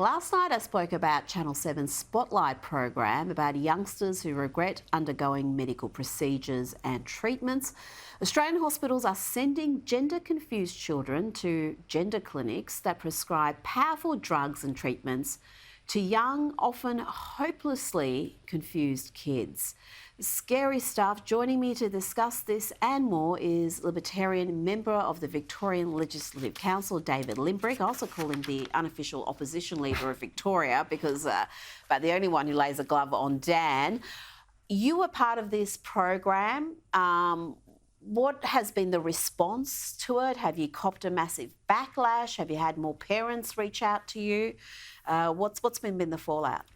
Last night I spoke about Channel 7's Spotlight program about youngsters who regret undergoing medical procedures and treatments. Australian hospitals are sending gender-confused children to gender clinics that prescribe powerful drugs and treatments to young, often hopelessly confused kids. Scary stuff. Joining me to discuss this and more is Libertarian member of the Victorian Legislative Council, David Limbrick. I also call him the unofficial opposition leader of Victoria because but the only one who lays a glove on Dan. You were part of this program. What has been the response to it? Have you copped a massive backlash? Have you had more parents reach out to you? What's been the fallout?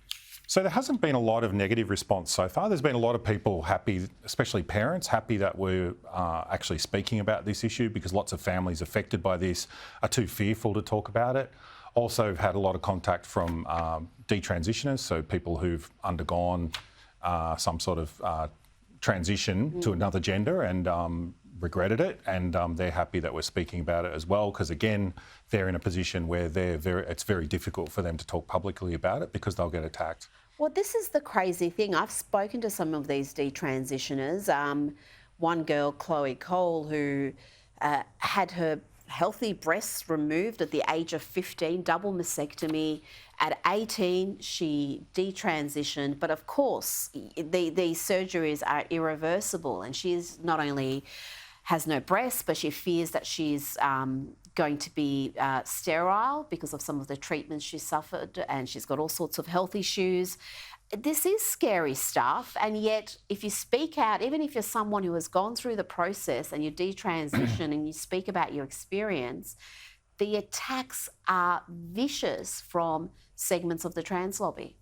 So there hasn't been a lot of negative response so far. There's been a lot of people happy, especially parents, happy that we're actually speaking about this issue because lots of families affected by this are too fearful to talk about it. Also, we've had a lot of contact from detransitioners, so people who've undergone some sort of transition to another gender and regretted it, and they're happy that we're speaking about it as well because, again, they're in a position where it's very difficult for them to talk publicly about it because they'll get attacked. Well, this is the crazy thing. I've spoken to some of these detransitioners. One girl, Chloe Cole, who had her healthy breasts removed at the age of 15, double mastectomy. At 18, she detransitioned, but of course, these surgeries are irreversible, and she's not only has no breasts, but she fears that she's going to be sterile because of some of the treatments she suffered, and she's got all sorts of health issues. This is scary stuff, and yet if you speak out, even if you're someone who has gone through the process and you detransition and you speak about your experience, the attacks are vicious from segments of the trans lobby.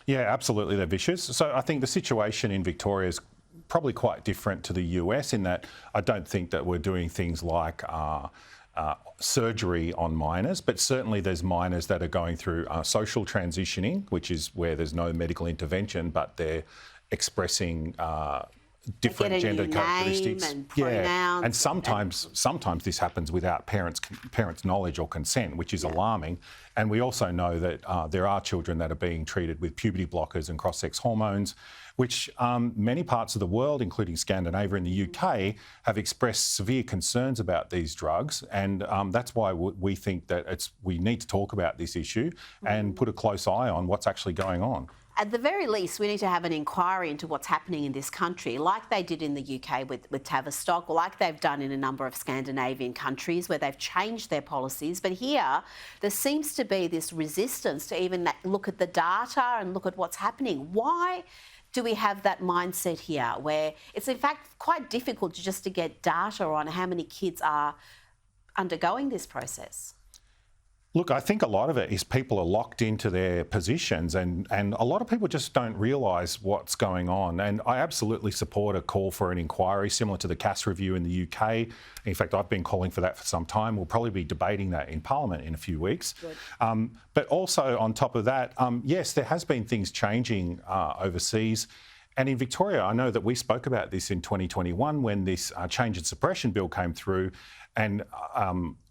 Yeah, absolutely, they're vicious. So I think the situation in Victoria is probably quite different to the US in that I don't think that we're doing things like surgery on minors, but certainly there's minors that are going through social transitioning, which is where there's no medical intervention, but they're expressing different gender characteristics. And pronouns. And sometimes this happens without parents' knowledge or consent, which is alarming. And we also know that there are children that are being treated with puberty blockers and cross-sex hormones, which many parts of the world, including Scandinavia and the UK, have expressed severe concerns about these drugs. And that's why we think that we need to talk about this issue and put a close eye on what's actually going on. At the very least, we need to have an inquiry into what's happening in this country, like they did in the UK with Tavistock, or like they've done in a number of Scandinavian countries where they've changed their policies. But here, there seems to be this resistance to even look at the data and look at what's happening. Why do we have that mindset here where it's in fact quite difficult just to get data on how many kids are undergoing this process? Look, I think a lot of it is people are locked into their positions and a lot of people just don't realise what's going on. And I absolutely support a call for an inquiry similar to the Cass review in the UK. In fact, I've been calling for that for some time. We'll probably be debating that in Parliament in a few weeks. But also on top of that, yes, there has been things changing overseas. And in Victoria, I know that we spoke about this in 2021 when this change and suppression bill came through. And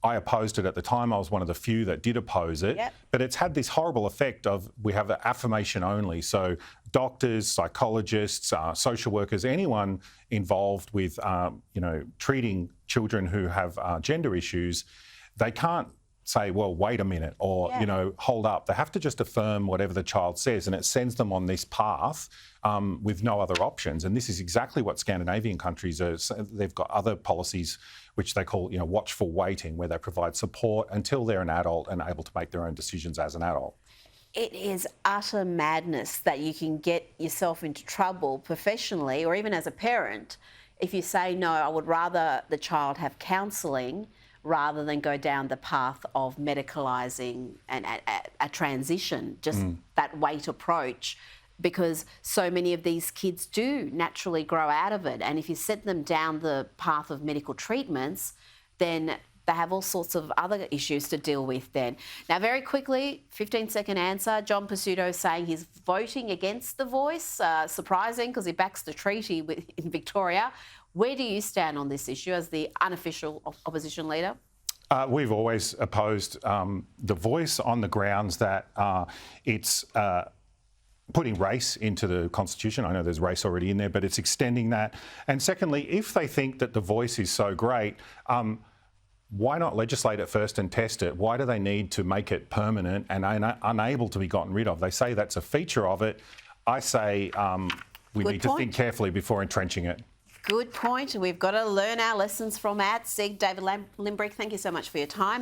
I opposed it at the time. I was one of the few that did oppose it. Yep. But it's had this horrible effect of we have affirmation only. So doctors, psychologists, social workers, anyone involved with treating children who have gender issues, they can't say, well, wait a minute, or, hold up. They have to just affirm whatever the child says, and it sends them on this path with no other options. And this is exactly what Scandinavian countries are. They've got other policies which they call, watchful waiting, where they provide support until they're an adult and able to make their own decisions as an adult. It is utter madness that you can get yourself into trouble professionally or even as a parent if you say, no, I would rather the child have counselling rather than go down the path of medicalising and a transition, just that wait approach, because so many of these kids do naturally grow out of it. And if you set them down the path of medical treatments, then they have all sorts of other issues to deal with then. Now, very quickly, 15-second answer. John Pesutto saying he's voting against the voice. Surprising, because he backs the treaty in Victoria. Where do you stand on this issue as the unofficial opposition leader? We've always opposed the voice on the grounds that it's putting race into the Constitution. I know there's race already in there, but it's extending that. And secondly, if they think that the voice is so great, why not legislate it first and test it? Why do they need to make it permanent and unable to be gotten rid of? They say that's a feature of it. I say we need to think carefully before entrenching it. Good point. We've got to learn our lessons from ADSIG. David Limbrick, thank you so much for your time.